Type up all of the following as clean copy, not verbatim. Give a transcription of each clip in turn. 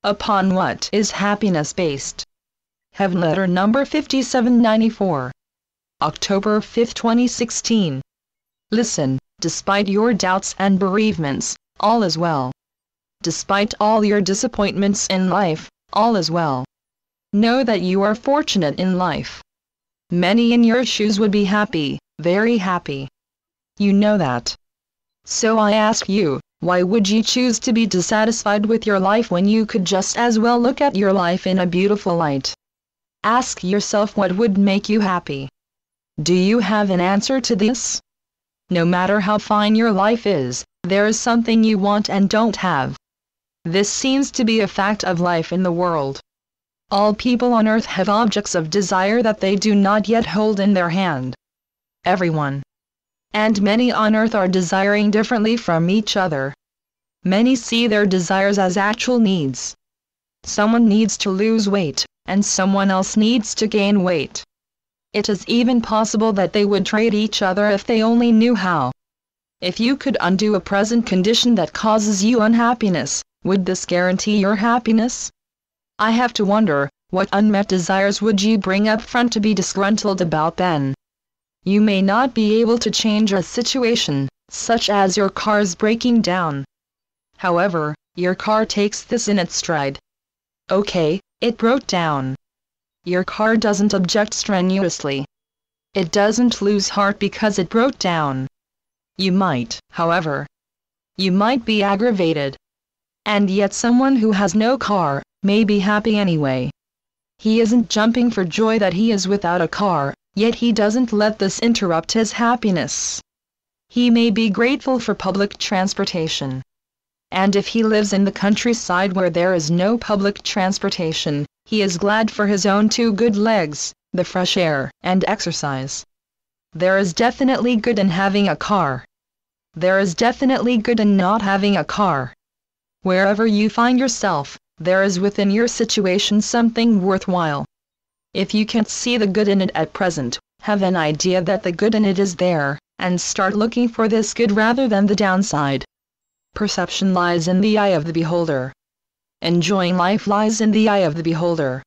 Upon what is happiness based? Heavenletter number 5794. October 5, 2016. Listen, despite your doubts and bereavements, all is well. Despite all your disappointments in life, all is well. Know that you are fortunate in life. Many in your shoes would be happy, very happy. You know that. So I ask you, why would you choose to be dissatisfied with your life when you could just as well look at your life in a beautiful light? Ask yourself what would make you happy. Do you have an answer to this? No matter how fine your life is, there is something you want and don't have. This seems to be a fact of life in the world. All people on earth have objects of desire that they do not yet hold in their hand. Everyone. And many on earth are desiring differently from each other. Many see their desires as actual needs. Someone needs to lose weight, and someone else needs to gain weight. It is even possible that they would trade each other if they only knew how. If you could undo a present condition that causes you unhappiness, would this guarantee your happiness? I have to wonder, what unmet desires would you bring up front to be disgruntled about then? You may not be able to change a situation, such as your car's breaking down. However, your car takes this in its stride. Okay, it broke down. Your car doesn't object strenuously. It doesn't lose heart because it broke down. You might, however. You might be aggravated. And yet someone who has no car may be happy anyway. He isn't jumping for joy that he is without a car, yet he doesn't let this interrupt his happiness. He may be grateful for public transportation. And if he lives in the countryside where there is no public transportation, he is glad for his own two good legs, the fresh air and exercise. There is definitely good in having a car. There is definitely good in not having a car. Wherever you find yourself, there is within your situation something worthwhile. If you can't see the good in it at present, have an idea that the good in it is there, and start looking for this good rather than the downside. Perception lies in the eye of the beholder. Enjoying life lies in the eye of the beholder.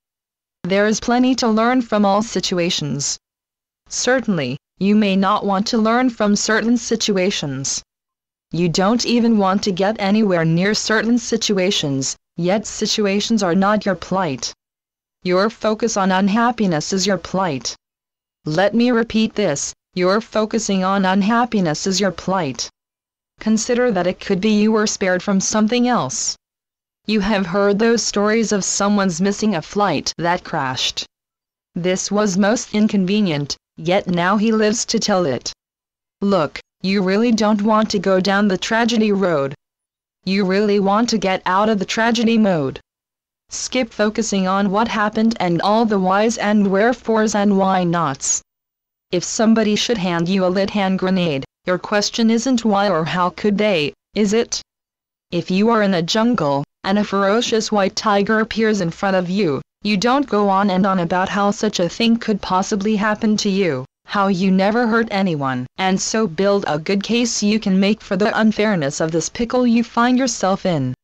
There is plenty to learn from all situations. Certainly, you may not want to learn from certain situations. You don't even want to get anywhere near certain situations, yet situations are not your plight. Your focus on unhappiness is your plight. Let me repeat this, your focusing on unhappiness is your plight. Consider that it could be you were spared from something else. You have heard those stories of someone's missing a flight that crashed. This was most inconvenient, yet now he lives to tell it. Look, you really don't want to go down the tragedy road. You really want to get out of the tragedy mode. Skip focusing on what happened and all the whys and wherefores and why nots. If somebody should hand you a lit hand grenade, your question isn't why or how could they, is it? If you are in a jungle, and a ferocious white tiger appears in front of you, you don't go on and on about how such a thing could possibly happen to you, how you never hurt anyone, and so build a good case you can make for the unfairness of this pickle you find yourself in.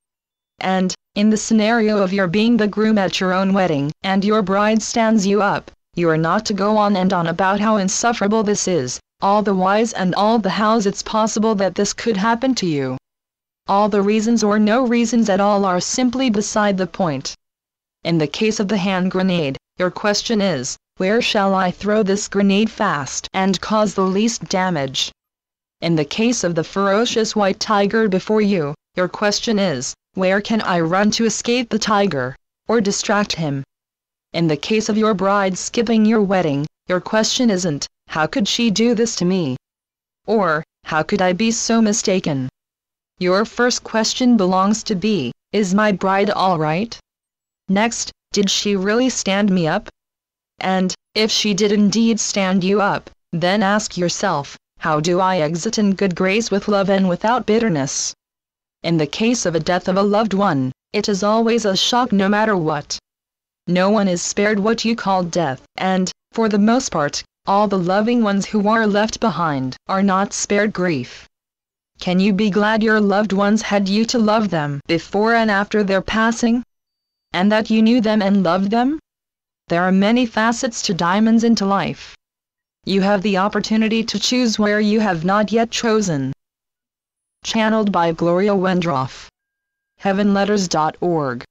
And, in the scenario of your being the groom at your own wedding, and your bride stands you up, you are not to go on and on about how insufferable this is, all the whys and all the hows it's possible that this could happen to you. All the reasons or no reasons at all are simply beside the point. In the case of the hand grenade, your question is, where shall I throw this grenade fast and cause the least damage? In the case of the ferocious white tiger before you, your question is, where can I run to escape the tiger, or distract him? In the case of your bride skipping your wedding, your question isn't, how could she do this to me? Or, how could I be so mistaken? Your first question belongs to be, is my bride all right? Next, did she really stand me up? And, if she did indeed stand you up, then ask yourself, how do I exit in good grace with love and without bitterness? In the case of a death of a loved one, it is always a shock no matter what. No one is spared what you call death, and, for the most part, all the loving ones who are left behind are not spared grief. Can you be glad your loved ones had you to love them before and after their passing? and that you knew them and loved them? There are many facets to diamonds into life. You have the opportunity to choose where you have not yet chosen. Channeled by Gloria Wendroff. Heavenletters.org